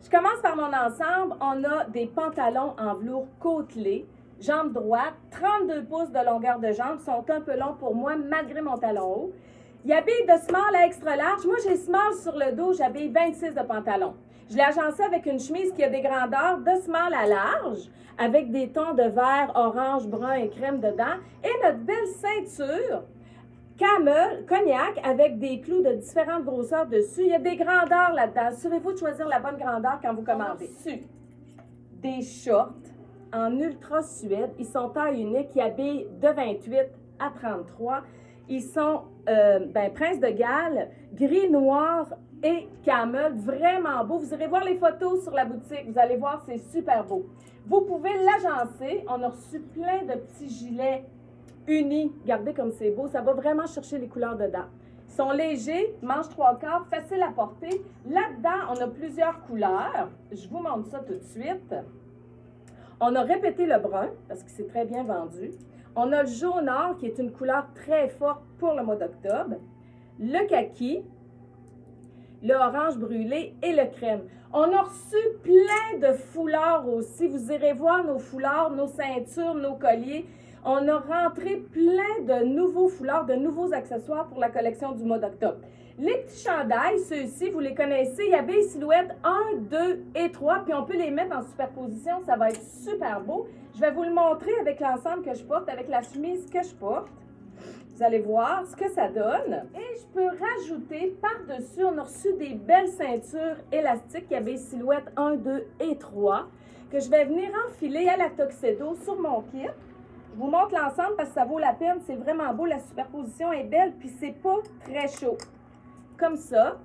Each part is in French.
Je commence par mon ensemble. On a des pantalons en velours côtelé, jambes droites, 32 pouces de longueur de jambe, sont un peu longs pour moi malgré mon talon haut. Il habille de small à extra large. Moi, j'ai small sur le dos, j'habille 26 de pantalon. Je l'ai agencé avec une chemise qui a des grandeurs de small à large, avec des tons de vert, orange, brun et crème dedans. Et notre belle ceinture camel, cognac, avec des clous de différentes grosseurs dessus. Il y a des grandeurs là-dedans. Assurez-vous de choisir la bonne grandeur quand vous commandez. Des shorts en ultra suède. Ils sont taille unique. Ils habillent de 28 à 33. Ils sont Prince de Galles, gris, noir et camel. Vraiment beau. Vous irez voir les photos sur la boutique. Vous allez voir, c'est super beau. Vous pouvez l'agencer. On a reçu plein de petits gilets unis. Regardez comme c'est beau. Ça va vraiment chercher les couleurs dedans. Ils sont légers, manches 3/4, faciles à porter. Là-dedans, on a plusieurs couleurs. Je vous montre ça tout de suite. On a répété le brun, parce que c'est très bien vendu. On a le jaune or, qui est une couleur très forte pour le mois d'octobre. Le kaki, le orange brûlé et le crème. On a reçu plein de foulards aussi. Vous irez voir nos foulards, nos ceintures, nos colliers. On a rentré plein de nouveaux foulards, de nouveaux accessoires pour la collection du mois d'octobre. Les petits chandails, ceux-ci, vous les connaissez, il y avait silhouettes 1, 2 et 3, puis on peut les mettre en superposition, ça va être super beau. Je vais vous le montrer avec l'ensemble que je porte, avec la chemise que je porte. Vous allez voir ce que ça donne. Et je peux rajouter par-dessus, on a reçu des belles ceintures élastiques, il y avait silhouettes 1, 2 et 3, que je vais venir enfiler à la Tuxedo sur mon kit. Je vous montre l'ensemble parce que ça vaut la peine. C'est vraiment beau. La superposition est belle. Puis c'est pas très chaud. Comme ça.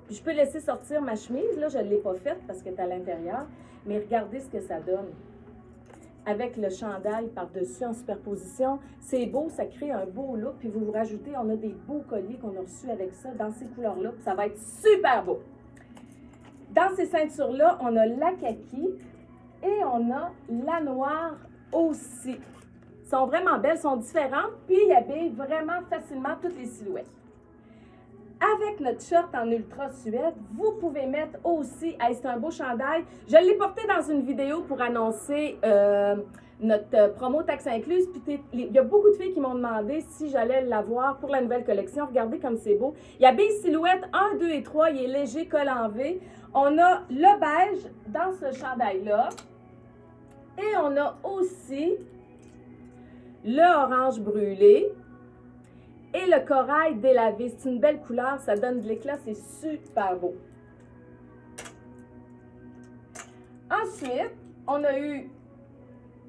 Puis je peux laisser sortir ma chemise. Là, je ne l'ai pas faite parce qu'elle est à l'intérieur. Mais regardez ce que ça donne. Avec le chandail par-dessus en superposition. C'est beau. Ça crée un beau look. Puis vous rajoutez, on a des beaux colliers qu'on a reçus avec ça dans ces couleurs-là. Ça va être super beau. Dans ces ceintures-là, on a la kaki et on a la noire aussi. Elles sont vraiment belles, sont différentes, puis ils habillent vraiment facilement toutes les silhouettes. Avec notre short en ultra suède, vous pouvez mettre aussi, hey, c'est un beau chandail, je l'ai porté dans une vidéo pour annoncer notre promo taxe incluse, puis il y a beaucoup de filles qui m'ont demandé si j'allais l'avoir pour la nouvelle collection. Regardez comme c'est beau. Il habille silhouette 1, 2 et 3, il est léger, col en V. On a le beige dans ce chandail-là. Et on a aussi le orange brûlé et le corail délavé. C'est une belle couleur, ça donne de l'éclat, c'est super beau. Ensuite, on a eu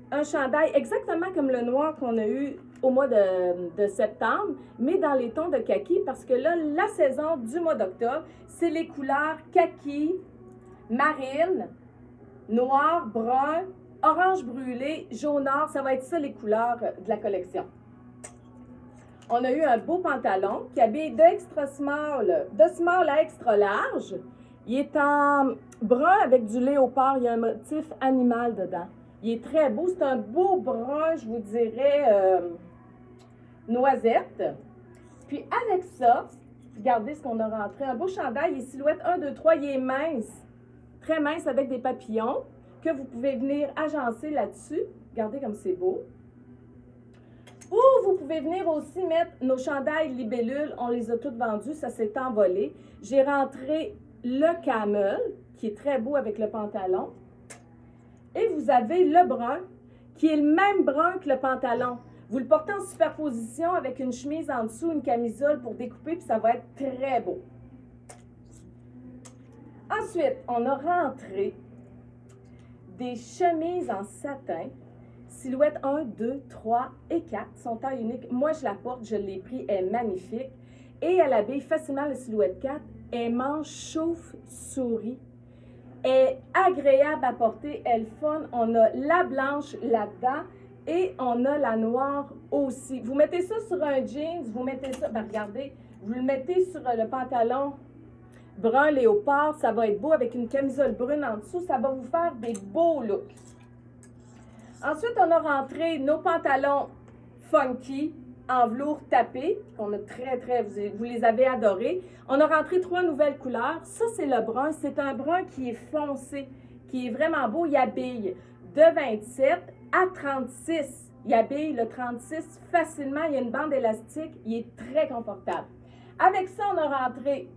un chandail exactement comme le noir qu'on a eu au mois de septembre, mais dans les tons de kaki, parce que là, la saison du mois d'octobre, c'est les couleurs kaki, marine, noir, brun, orange brûlé, jaune or, ça va être ça les couleurs de la collection. On a eu un beau pantalon qui habille de small à extra large. Il est en brun avec du léopard, il y a un motif animal dedans. Il est très beau, c'est un beau brun, je vous dirais, noisette. Puis avec ça, regardez ce qu'on a rentré, un beau chandail, il est silhouette 1, 2, 3, il est mince, très mince avec des papillons, que vous pouvez venir agencer là-dessus. Regardez comme c'est beau. Ou vous pouvez venir aussi mettre nos chandails libellules. On les a toutes vendus, ça s'est envolé. J'ai rentré le camel, qui est très beau avec le pantalon. Et vous avez le brun, qui est le même brun que le pantalon. Vous le portez en superposition avec une chemise en dessous, une camisole pour découper, puis ça va être très beau. Ensuite, on a rentré des chemises en satin, silhouette 1, 2, 3 et 4, sont taille unique. Moi, je la porte, je l'ai pris, elle est magnifique. Et elle habille facilement la silhouette 4. Elle mange chauve-souris. Elle est agréable à porter, elle est fun. On a la blanche là-dedans et on a la noire aussi. Vous mettez ça sur un jeans, vous mettez ça, regardez, vous le mettez sur le pantalon brun léopard, ça va être beau avec une camisole brune en dessous, ça va vous faire des beaux looks. Ensuite, on a rentré nos pantalons funky, en velours tapé, qu'on a vous les avez adorés. On a rentré 3 nouvelles couleurs. Ça, c'est le brun. C'est un brun qui est foncé, qui est vraiment beau. Il habille de 27 à 36. Il habille le 36 facilement. Il y a une bande élastique. Il est très confortable. Avec ça, on a rentré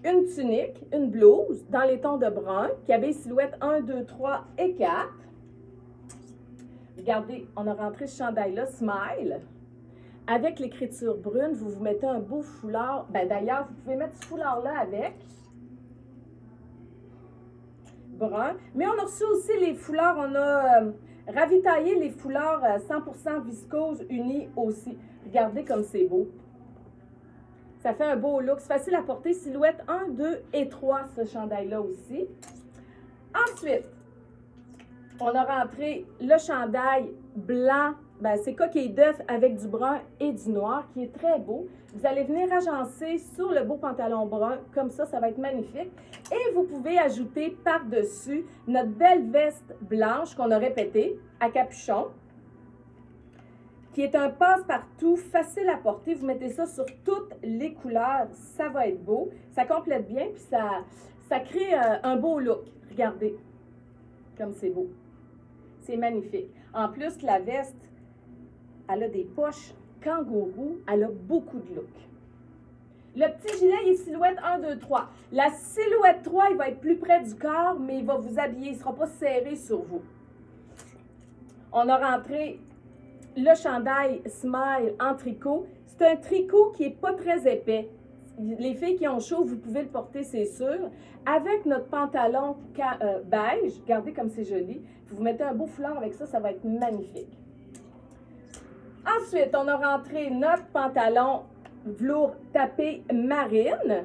une tunique, une blouse dans les tons de brun qui habille silhouette 1, 2, 3 et 4. Regardez, on a rentré ce chandail-là, Smile. Avec l'écriture brune, vous vous mettez un beau foulard. D'ailleurs, vous pouvez mettre ce foulard-là avec. Brun. Mais on a reçu aussi les foulards. On a ravitaillé les foulards 100% viscose unis aussi. Regardez comme c'est beau. Ça fait un beau look. C'est facile à porter. Silhouette 1, 2 et 3, ce chandail-là aussi. Ensuite, on a rentré le chandail blanc. C'est coquille d'œuf avec du brun et du noir qui est très beau. Vous allez venir agencer sur le beau pantalon brun. Comme ça va être magnifique. Et vous pouvez ajouter par-dessus notre belle veste blanche qu'on a répétée à capuchon, qui est un passe-partout facile à porter. Vous mettez ça sur toutes les couleurs, ça va être beau. Ça complète bien, puis ça crée un beau look. Regardez, comme c'est beau. C'est magnifique. En plus, la veste, elle a des poches kangourou, elle a beaucoup de look. Le petit gilet, il est silhouette 1, 2, 3. La silhouette 3, il va être plus près du corps, mais il va vous habiller, il ne sera pas serré sur vous. On a rentré le chandail Smile en tricot. C'est un tricot qui n'est pas très épais. Les filles qui ont chaud, vous pouvez le porter, c'est sûr. Avec notre pantalon beige, regardez comme c'est joli. Vous mettez un beau foulard avec ça, ça va être magnifique. Ensuite, on a rentré notre pantalon velours tapé marine,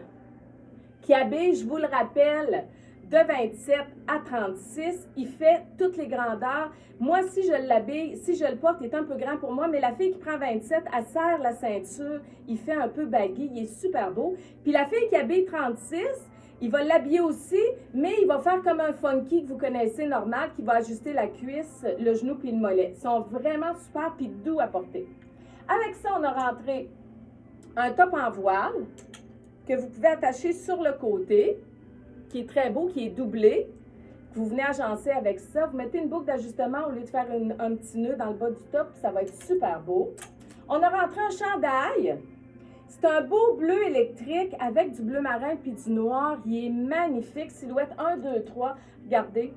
qui habille, je vous le rappelle, de 27 à 36. Il fait toutes les grandeurs. Moi, si je l'habille, si je le porte, il est un peu grand pour moi, mais la fille qui prend 27, elle serre la ceinture, il fait un peu baggy, il est super beau. Puis la fille qui habille 36, il va l'habiller aussi, mais il va faire comme un funky que vous connaissez normal, qui va ajuster la cuisse, le genou puis le mollet. Ils sont vraiment super puis doux à porter. Avec ça, on a rentré un top en voile que vous pouvez attacher sur le côté, qui est très beau, qui est doublé. Vous venez agencer avec ça. Vous mettez une boucle d'ajustement au lieu de faire un petit nœud dans le bas du top, ça va être super beau. On a rentré un chandail. C'est un beau bleu électrique avec du bleu marin puis du noir. Il est magnifique. Silhouette 1, 2, 3. Regardez.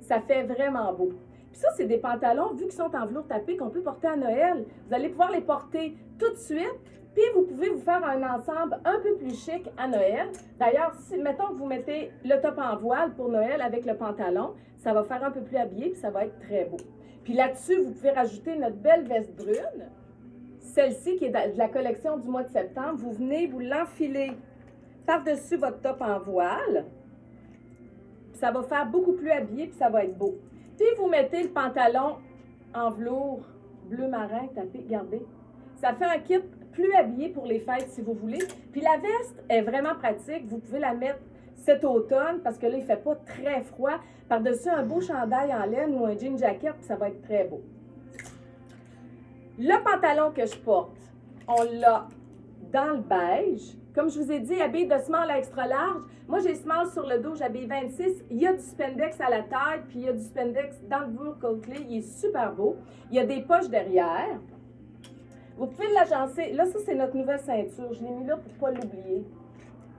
Ça fait vraiment beau. Puis ça, c'est des pantalons, vu qu'ils sont en velours tapé, qu'on peut porter à Noël. Vous allez pouvoir les porter tout de suite. Puis vous pouvez vous faire un ensemble un peu plus chic à Noël. D'ailleurs, si, mettons que vous mettez le top en voile pour Noël avec le pantalon, ça va faire un peu plus habillé puis ça va être très beau. Puis là-dessus, vous pouvez rajouter notre belle veste brune. Celle-ci qui est de la collection du mois de septembre. Vous venez, vous l'enfilez par-dessus votre top en voile. Ça va faire beaucoup plus habillé puis ça va être beau. Puis vous mettez le pantalon en velours bleu marin tapé. Regardez. Ça fait un kit plus habillé pour les fêtes si vous voulez. Puis la veste est vraiment pratique. Vous pouvez la mettre cet automne parce que là, il ne fait pas très froid. Par-dessus un beau chandail en laine ou un jean jacket, puis ça va être très beau. Le pantalon que je porte, on l'a dans le beige. Comme je vous ai dit, il habille de small à extra large. Moi, j'ai small sur le dos, j'habille 26. Il y a du spandex à la taille, puis il y a du spandex dans le velours côtelé. Il est super beau. Il y a des poches derrière. Vous pouvez l'agencer. Là, ça, c'est notre nouvelle ceinture. Je l'ai mis là pour ne pas l'oublier.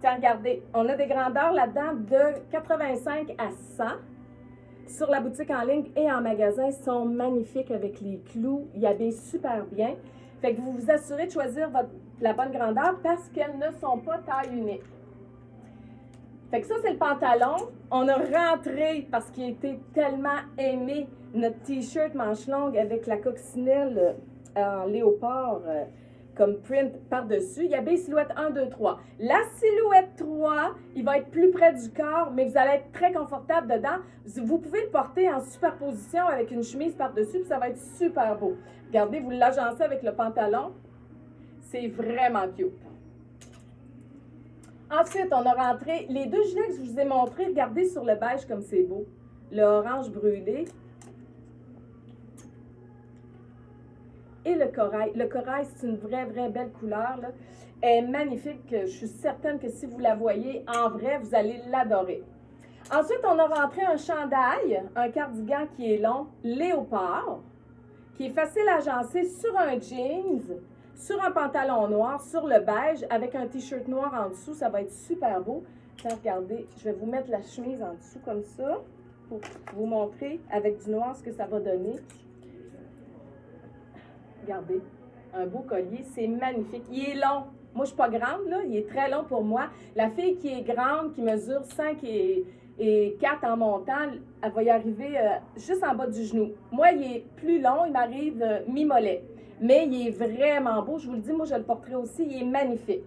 Tiens, regardez, on a des grandeurs là-dedans de 85 à 100. Sur la boutique en ligne et en magasin, ils sont magnifiques avec les clous. Ils habillent super bien. Fait que vous vous assurez de choisir la bonne grandeur parce qu'elles ne sont pas taille unique. Fait que ça, c'est le pantalon. On a rentré, parce qu'il était tellement aimé, notre t-shirt manche longue avec la coccinelle en léopard comme print par-dessus. Il y avait silhouette 1, 2, 3. La silhouette 3, il va être plus près du corps, mais vous allez être très confortable dedans. Vous pouvez le porter en superposition avec une chemise par-dessus, puis ça va être super beau. Regardez, vous l'agencez avec le pantalon. C'est vraiment cute. Ensuite, on a rentré les deux gilets que je vous ai montrés. Regardez sur le beige comme c'est beau. Le orange brûlé. et le corail. Le corail, c'est une vraie belle couleur, là. Elle est magnifique. Je suis certaine que si vous la voyez en vrai, vous allez l'adorer. Ensuite, on a rentré un chandail, un cardigan qui est long, léopard, qui est facile à agencer sur un jeans, sur un pantalon noir, sur le beige, avec un t-shirt noir en dessous. Ça va être super beau. Tiens, regardez, je vais vous mettre la chemise en dessous comme ça, pour vous montrer avec du noir ce que ça va donner. Regardez, un beau collier, c'est magnifique. Il est long. Moi, je ne suis pas grande, là. Il est très long pour moi. La fille qui est grande, qui mesure 5 et 4 en montant, elle va y arriver juste en bas du genou. Moi, il est plus long, il m'arrive mi-mollet. Mais il est vraiment beau. Je vous le dis, moi, je le porterai aussi. Il est magnifique.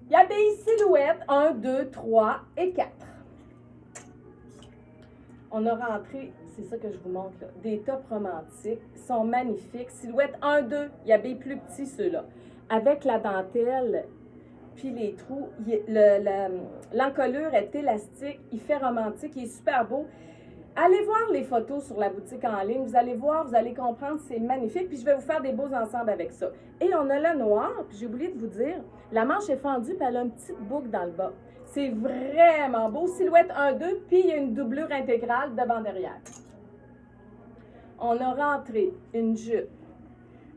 Il habille silhouette 1, 2, 3 et 4. On a rentré, c'est ça que je vous montre, là, des tops romantiques. Ils sont magnifiques. Silhouette 1, 2, il habille plus petit ceux-là. Avec la dentelle, puis les trous, l'encolure est élastique, il fait romantique, il est super beau. Allez voir les photos sur la boutique en ligne, vous allez voir, vous allez comprendre, c'est magnifique. Puis je vais vous faire des beaux ensembles avec ça. Et on a le noir, puis j'ai oublié de vous dire, la manche est fendue, puis elle a une petite boucle dans le bas. C'est vraiment beau. Silhouette 1, 2, puis il y a une doublure intégrale devant-derrière. On a rentré une jupe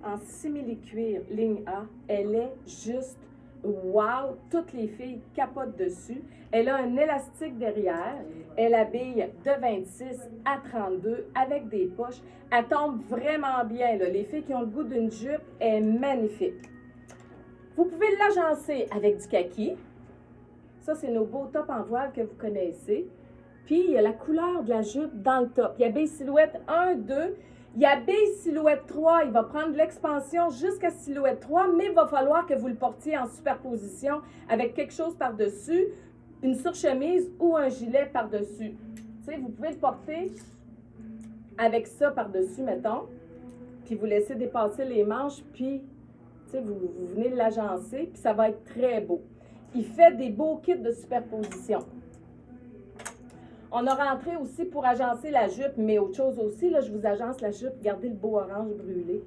en simili-cuir ligne A. Elle est juste wow! Toutes les filles capotent dessus. Elle a un élastique derrière. Elle habille de 26 à 32 avec des poches. Elle tombe vraiment bien, là. Les filles qui ont le goût d'une jupe, elle est magnifique. Vous pouvez l'agencer avec du kaki. Ça, c'est nos beaux tops en voile que vous connaissez. Puis, il y a la couleur de la jupe dans le top. Il habille silhouette 1, 2. Il habille silhouette 3. Il va prendre l'expansion jusqu'à silhouette 3, mais il va falloir que vous le portiez en superposition avec quelque chose par-dessus, une surchemise ou un gilet par-dessus. Tu sais, vous pouvez le porter avec ça par-dessus, mettons, puis vous laissez dépasser les manches, puis, tu sais, vous venez l'agencer, puis ça va être très beau. Il fait des beaux kits de superposition. On a rentré aussi pour agencer la jupe, mais autre chose aussi, là, je vous agence la jupe, regardez le beau orange brûlé.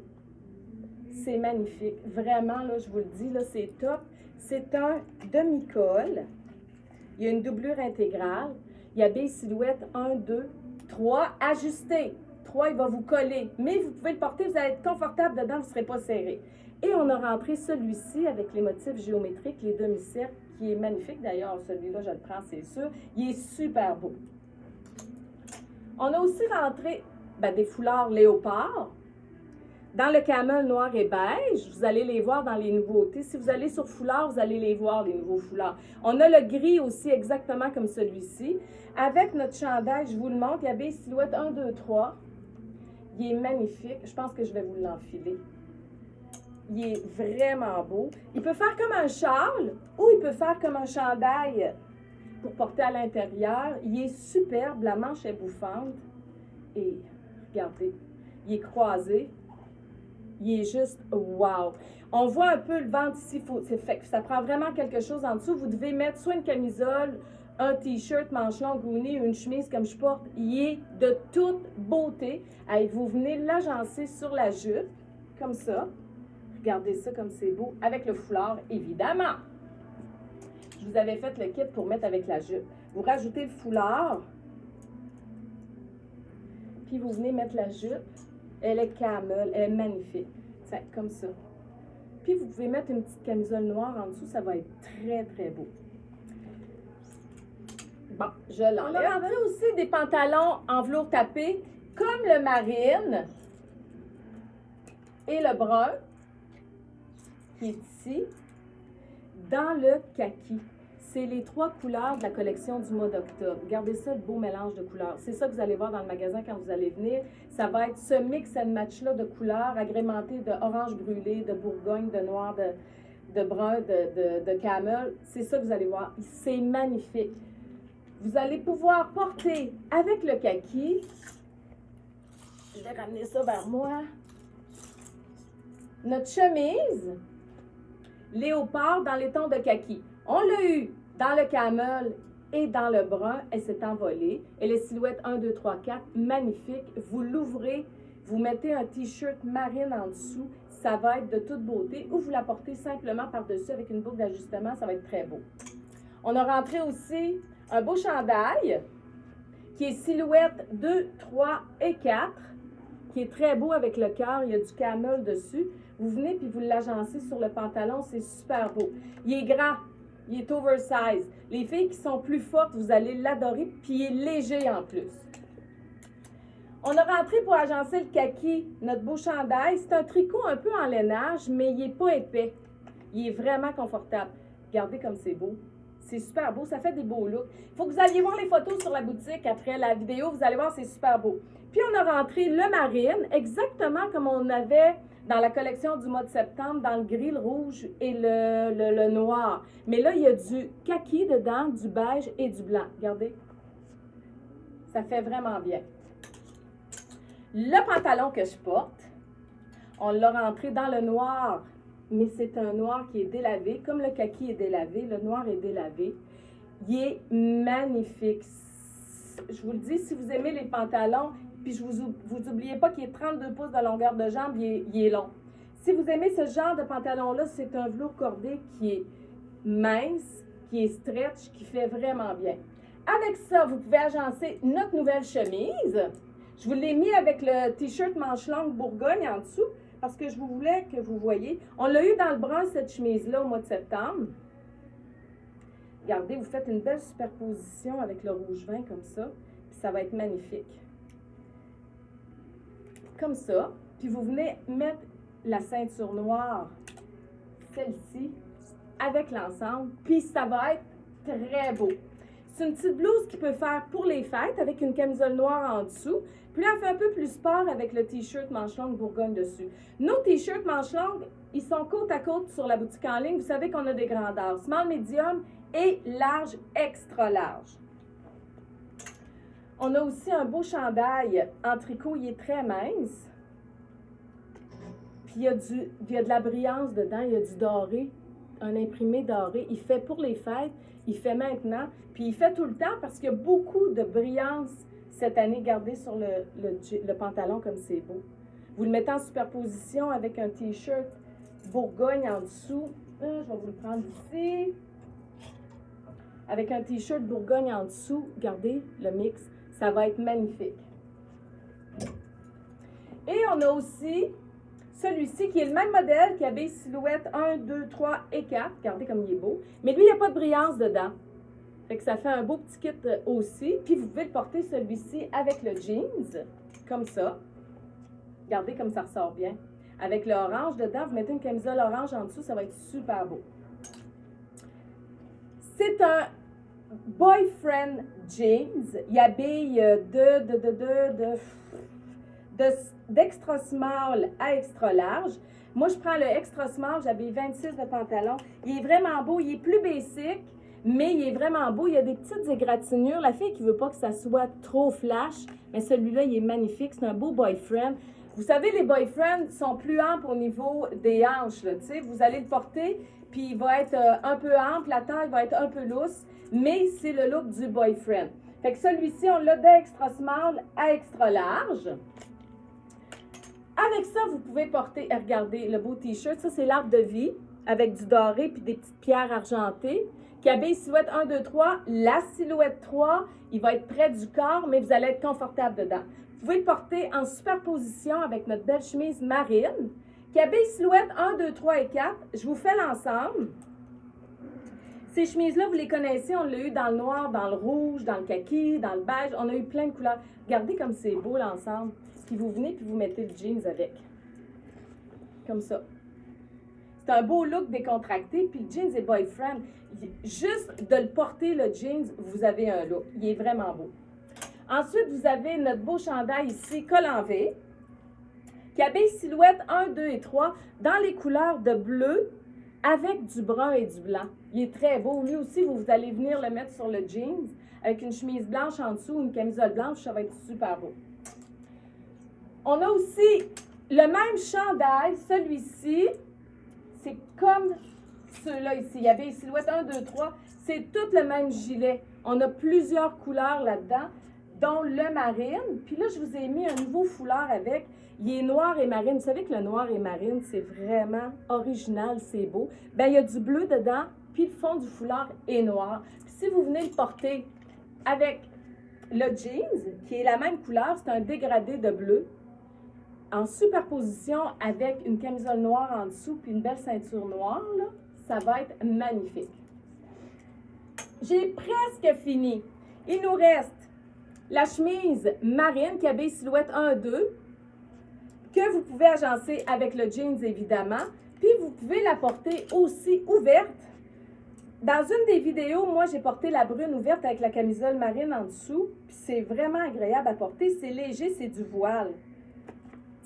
C'est magnifique. Vraiment, là, je vous le dis, là, c'est top. C'est un demi-col. Il y a une doublure intégrale. Il habille silhouette 1, 2, 3, ajusté. 3, il va vous coller. Mais vous pouvez le porter, vous allez être confortable dedans, vous ne serez pas serré. Et on a rentré celui-ci avec les motifs géométriques, les demi-cercles, qui est magnifique. D'ailleurs, celui-là, je le prends, c'est sûr. Il est super beau. On a aussi rentré des foulards léopard. Dans le camel noir et beige, vous allez les voir dans les nouveautés. Si vous allez sur foulard, vous allez les voir, les nouveaux foulards. On a le gris aussi, exactement comme celui-ci. Avec notre chandail, je vous le montre, il habille silhouette 1, 2, 3. Il est magnifique. Je pense que je vais vous l'enfiler. Il est vraiment beau. Il peut faire comme un châle ou il peut faire comme un chandail pour porter à l'intérieur. Il est superbe. La manche est bouffante. Et regardez, il est croisé. Il est juste wow. On voit un peu le ventre ici. Ça prend vraiment quelque chose en dessous. Vous devez mettre soit une camisole, un t-shirt, manche longue ou une chemise comme je porte. Il est de toute beauté. Allez, vous venez l'agencer sur la jupe, comme ça. Regardez ça comme c'est beau, avec le foulard, évidemment. Je vous avais fait le kit pour mettre avec la jupe. Vous rajoutez le foulard, puis vous venez mettre la jupe. Elle est camel, elle est magnifique. Tiens, comme ça. Puis vous pouvez mettre une petite camisole noire en dessous, ça va être très beau. Bon, je l'enlève. On a rentré aussi des pantalons en velours tapé, comme le marine et le brun, qui est ici, dans le kaki. C'est les 3 couleurs de la collection du mois d'octobre. Regardez ça, le beau mélange de couleurs. C'est ça que vous allez voir dans le magasin quand vous allez venir. Ça va être ce mix and match-là de couleurs agrémenté de orange brûlé, de bourgogne, de noir, de brun, de camel. C'est ça que vous allez voir. C'est magnifique. Vous allez pouvoir porter avec le kaki. Je vais ramener ça vers moi. Notre chemise léopard dans les tons de kaki. On l'a eu dans le camel et dans le brun. Elle s'est envolée. Elle est silhouette 1, 2, 3, 4. Magnifique. Vous l'ouvrez. Vous mettez un t-shirt marine en dessous, ça va être de toute beauté, ou vous la portez simplement par-dessus avec une boucle d'ajustement, ça va être très beau. On a rentré aussi un beau chandail qui est silhouette 2, 3 et 4, qui est très beau avec le cœur, il y a du camel dessus. Vous venez puis vous l'agencez sur le pantalon, c'est super beau. Il est grand, il est oversize. Les filles qui sont plus fortes, vous allez l'adorer, puis il est léger en plus. On a rentré pour agencer le kaki, notre beau chandail. C'est un tricot un peu en lainage, mais il n'est pas épais. Il est vraiment confortable. Regardez comme c'est beau. C'est super beau, ça fait des beaux looks. Il faut que vous alliez voir les photos sur la boutique après la vidéo. Vous allez voir, c'est super beau. Puis on a rentré le marine, exactement comme on avait dans la collection du mois de septembre, dans le gris, le rouge et le noir. Mais là, il y a du kaki dedans, du beige et du blanc. Regardez. Ça fait vraiment bien. Le pantalon que je porte, on l'a rentré dans le noir, mais c'est un noir qui est délavé. Comme le kaki est délavé, le noir est délavé. Il est magnifique. Je vous le dis, si vous aimez les pantalons, puis vous n'oubliez pas qu'il est 32 pouces de longueur de jambe, il est long. Si vous aimez ce genre de pantalon-là, c'est un velours cordé qui est mince, qui est stretch, qui fait vraiment bien. Avec ça, vous pouvez agencer notre nouvelle chemise. Je vous l'ai mis avec le t-shirt manche longue Bourgogne en dessous parce que je voulais que vous voyez. On l'a eu dans le brun, cette chemise-là, au mois de septembre. Regardez, vous faites une belle superposition avec le rouge vin comme ça. Puis ça va être magnifique. Comme ça. Puis vous venez mettre la ceinture noire, celle-ci, avec l'ensemble. Puis ça va être très beau. C'est une petite blouse qui peut faire pour les fêtes avec une camisole noire en dessous. Puis là, elle fait un peu plus sport avec le t-shirt manche longue Bourgogne dessus. Nos t-shirts manche longue, ils sont côte à côte sur la boutique en ligne. Vous savez qu'on a des grandeurs, small, medium et large, extra large. On a aussi un beau chandail en tricot, il est très mince. Puis il y a de la brillance dedans, il y a du doré, un imprimé doré. Il fait pour les fêtes, il fait maintenant, puis il fait tout le temps parce qu'il y a beaucoup de brillance cette année. Regardez sur le pantalon comme c'est beau. Vous le mettez en superposition avec un t-shirt Bourgogne en dessous. Je vais vous le prendre ici. Avec un t-shirt Bourgogne en dessous, regardez le mix, ça va être magnifique. Et on a aussi celui-ci qui est le même modèle, qui habille silhouette 1, 2, 3 et 4. Regardez comme il est beau. Mais lui, il n'y a pas de brillance dedans. Fait que ça fait un beau petit kit aussi. Puis vous pouvez le porter celui-ci avec le jeans, comme ça. Regardez comme ça ressort bien. Avec le orange dedans, vous mettez une camisole orange en dessous, ça va être super beau. C'est un boyfriend jeans. Il habille d'extra small à extra large. Moi, je prends le extra small, j'habille 26 de pantalon. Il est vraiment beau, il est plus basic, mais il est vraiment beau. Il y a des petites égratignures. La fille qui ne veut pas que ça soit trop flash, mais celui-là, il est magnifique. C'est un beau boyfriend. Vous savez, les boyfriends sont plus amples au niveau des hanches. Là, vous allez le porter, puis il va être un peu ample, la taille va être un peu lousse, mais c'est le look du boyfriend. Fait que celui-ci, on l'a d'extra small à extra large. Avec ça, vous pouvez porter, regardez, le beau t-shirt. Ça, c'est l'arbre de vie avec du doré puis des petites pierres argentées. Qui habille silhouette 1, 2, 3. La silhouette 3, il va être près du corps, mais vous allez être confortable dedans. Vous pouvez le porter en superposition avec notre belle chemise marine. Qui habille silhouette 1, 2, 3 et 4. Je vous fais l'ensemble. Ces chemises-là, vous les connaissez, on l'a eu dans le noir, dans le rouge, dans le kaki, dans le beige. On a eu plein de couleurs. Regardez comme c'est beau l'ensemble. Puis vous venez puis vous mettez le jeans avec. Comme ça. C'est un beau look décontracté. Puis le jeans est boyfriend. Juste de le porter, le jeans, vous avez un look. Il est vraiment beau. Ensuite, vous avez notre beau chandail ici, col en V, qui habille silhouette 1, 2 et 3 dans les couleurs de bleu avec du brun et du blanc. Il est très beau. Lui aussi, vous allez venir le mettre sur le jeans avec une chemise blanche en dessous, une camisole blanche, ça va être super beau. On a aussi le même chandail, celui-ci, c'est comme ceux-là ici. Il y avait silhouette 1, 2, 3, c'est tout le même gilet. On a plusieurs couleurs là-dedans, dont le marine. Puis là, je vous ai mis un nouveau foulard avec, Il est noir et marine. Vous savez que le noir et marine, c'est vraiment original, c'est beau. Bien, il y a du bleu dedans, puis le fond du foulard est noir. Puis si vous venez le porter avec le jeans, qui est la même couleur, c'est un dégradé de bleu, en superposition avec une camisole noire en dessous, puis une belle ceinture noire, là, ça va être magnifique. J'ai presque fini. Il nous reste la chemise marine qui habille silhouette 1-2, que vous pouvez agencer avec le jeans évidemment. Puis vous pouvez la porter aussi ouverte. Dans une des vidéos, moi j'ai porté la brune ouverte avec la camisole marine en dessous. Puis c'est vraiment agréable à porter. C'est léger, c'est du voile.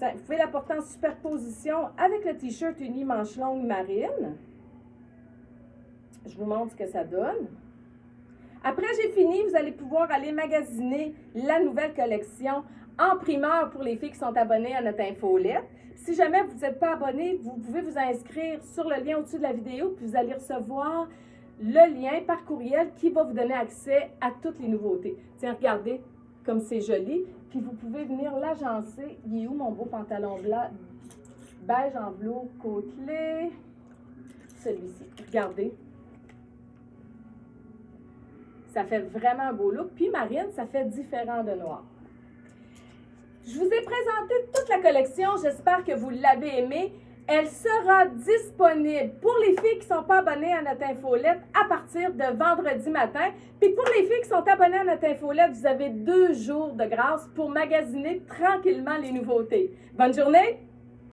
Vous pouvez la porter en superposition avec le t-shirt uni manche longue marine. Je vous montre ce que ça donne. Après, j'ai fini. Vous allez pouvoir aller magasiner la nouvelle collection en primeur pour les filles qui sont abonnées à notre infolette. Si jamais vous n'êtes pas abonné, vous pouvez vous inscrire sur le lien au-dessus de la vidéo, puis vous allez recevoir le lien par courriel qui va vous donner accès à toutes les nouveautés. Tiens, regardez comme c'est joli. Puis vous pouvez venir l'agencer. Il est où mon beau pantalon blanc? Beige en velours côtelé. Celui-ci. Regardez. Ça fait vraiment un beau look. Puis marine, ça fait différent de noir. Je vous ai présenté toute la collection. J'espère que vous l'avez aimée. Elle sera disponible pour les filles qui ne sont pas abonnées à notre infolette à partir de vendredi matin. Puis pour les filles qui sont abonnées à notre infolette, vous avez 2 jours de grâce pour magasiner tranquillement les nouveautés. Bonne journée!